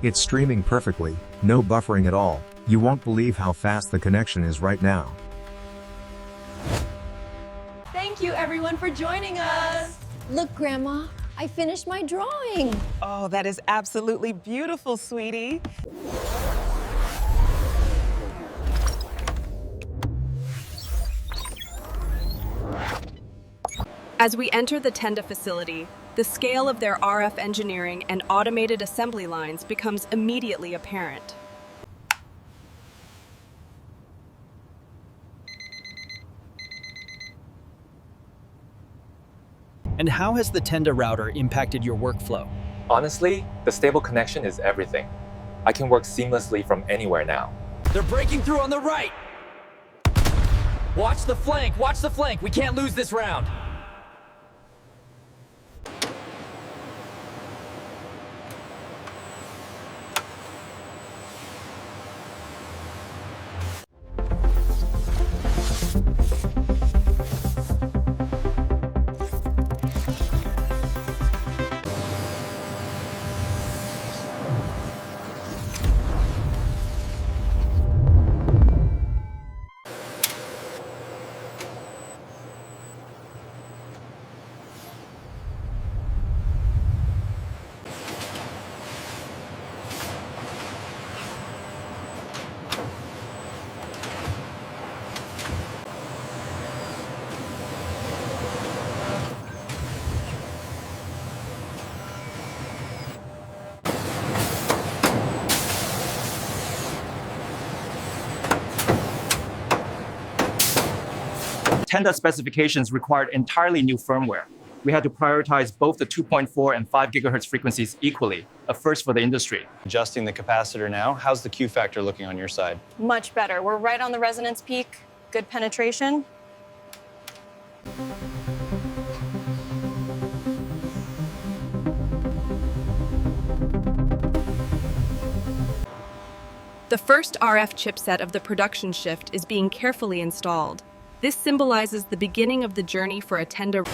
It's streaming perfectly, no buffering at all. You won't believe how fast the connection is right now. Thank you everyone for joining us. Look, Grandma, I finished my drawing. Oh, that is absolutely beautiful, sweetie. As we enter the Tenda facility, the scale of their RF engineering and automated assembly lines becomes immediately apparent. And how has the Tenda router impacted your workflow? Honestly, the stable connection is everything. I can work seamlessly from anywhere now. They're breaking through on the right! Watch the flank! Watch the flank! We can't lose this round! Tenda specifications required entirely new firmware. We had to prioritize both the 2.4 and 5 gigahertz frequencies equally, a first for the industry. Adjusting the capacitor now, how's the Q factor looking on your side? Much better. We're right on the resonance peak. Good penetration. The first RF chipset of the production shift is being carefully installed. This symbolizes the beginning of the journey for a Tenda.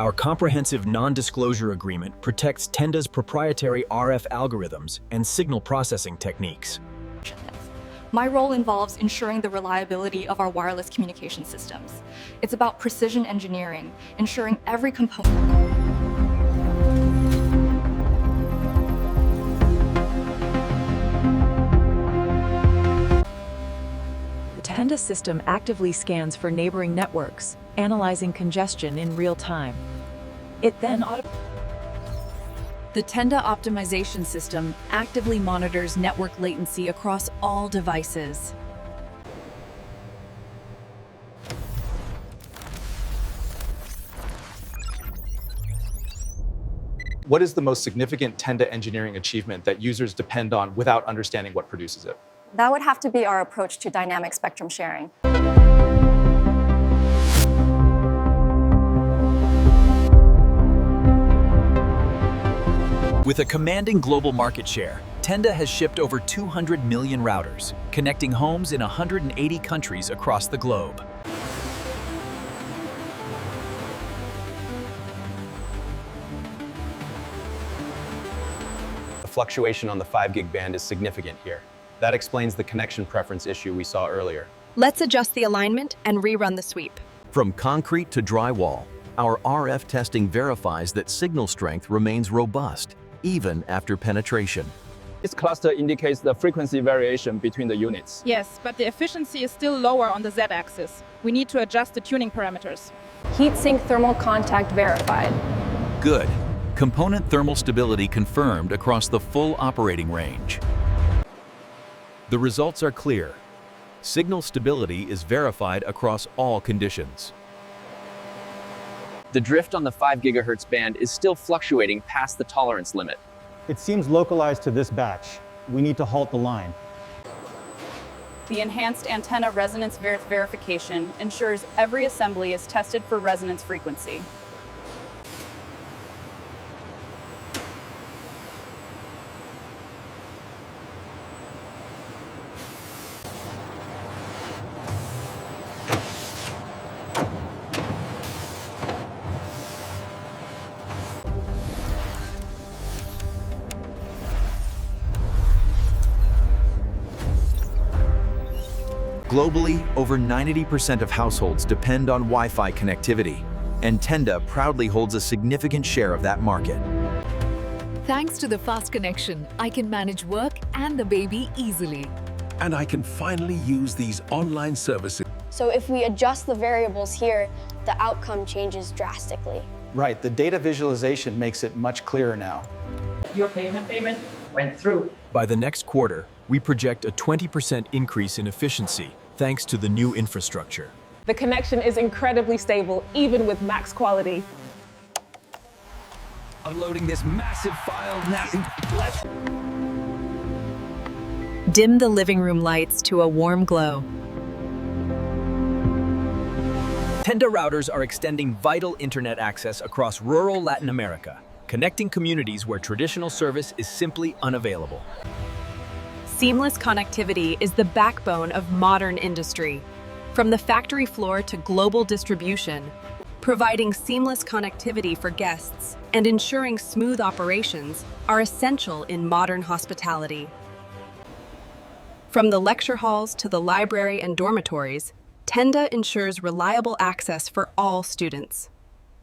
Our comprehensive non-disclosure agreement protects Tenda's proprietary RF algorithms and signal processing techniques. My role involves ensuring the reliability of our wireless communication systems. It's about precision engineering, ensuring every component. Tenda system actively scans for neighboring networks, analyzing congestion in real time. It then The Tenda optimization system actively monitors network latency across all devices. What is the most significant Tenda engineering achievement that users depend on without understanding what produces it? That would have to be our approach to dynamic spectrum sharing. With a commanding global market share, Tenda has shipped over 200 million routers, connecting homes in 180 countries across the globe. The fluctuation on the 5 gig band is significant here. That explains the connection preference issue we saw earlier. Let's adjust the alignment and rerun the sweep. From concrete to drywall, our RF testing verifies that signal strength remains robust, even after penetration. This cluster indicates the frequency variation between the units. Yes, but the efficiency is still lower on the Z-axis. We need to adjust the tuning parameters. Heat-sink thermal contact verified. Good. Component thermal stability confirmed across the full operating range. The results are clear. Signal stability is verified across all conditions. The drift on the 5 GHz band is still fluctuating past the tolerance limit. It seems localized to this batch. We need to halt the line. The enhanced antenna resonance verification ensures every assembly is tested for resonance frequency. Globally, over 90% of households depend on Wi-Fi connectivity, and Tenda proudly holds a significant share of that market. Thanks to the fast connection, I can manage work and the baby easily. And I can finally use these online services. So if we adjust the variables here, the outcome changes drastically. Right, the data visualization makes it much clearer now. Your payment went through. By the next quarter, we project a 20% increase in efficiency thanks to the new infrastructure. The connection is incredibly stable, even with max quality. Unloading this massive file now. Dim the living room lights to a warm glow. Tenda routers are extending vital internet access across rural Latin America, connecting communities where traditional service is simply unavailable. Seamless connectivity is the backbone of modern industry. From the factory floor to global distribution, providing seamless connectivity for guests and ensuring smooth operations are essential in modern hospitality. From the lecture halls to the library and dormitories, Tenda ensures reliable access for all students.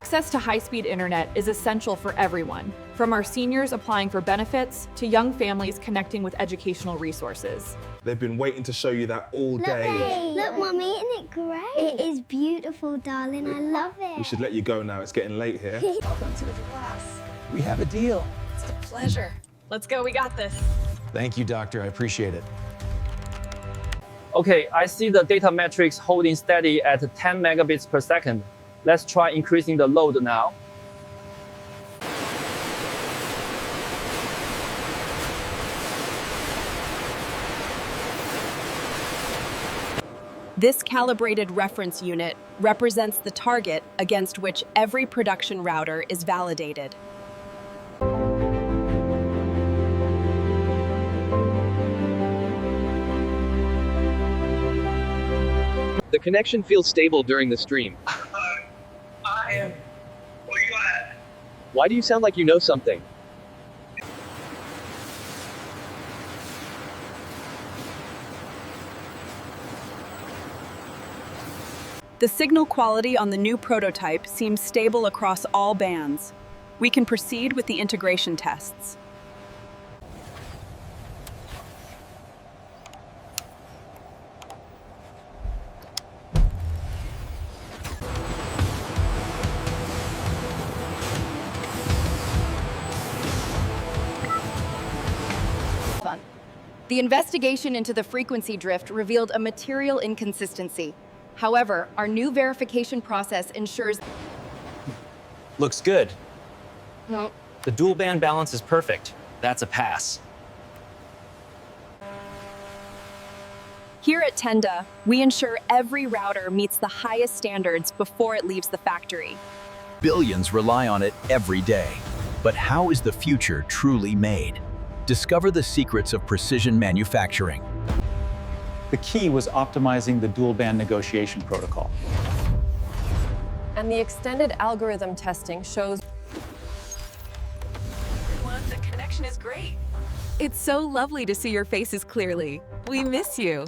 Access to high-speed internet is essential for everyone, from our seniors applying for benefits to young families connecting with educational resources. They've been waiting to show you that all day. Look, Mummy, isn't it great? It is beautiful, darling. I love it. We should let you go now. It's getting late here. Welcome to the class. We have a deal. It's a pleasure. Let's go, we got this. Thank you, Doctor. I appreciate it. Okay, I see the data metrics holding steady at 10 megabits per second. Let's try increasing the load now. This calibrated reference unit represents the target against which every production router is validated. The connection feels stable during the stream. I am. Where you at? Why do you sound like you know something? The signal quality on the new prototype seems stable across all bands. We can proceed with the integration tests. The investigation into the frequency drift revealed a material inconsistency. However, our new verification process ensures... Looks good. No. The dual band balance is perfect. That's a pass. Here at Tenda, we ensure every router meets the highest standards before it leaves the factory. Billions rely on it every day. But how is the future truly made? Discover the secrets of precision manufacturing. The key was optimizing the dual band negotiation protocol. And the extended algorithm testing shows the connection is great. It's so lovely to see your faces clearly. We miss you.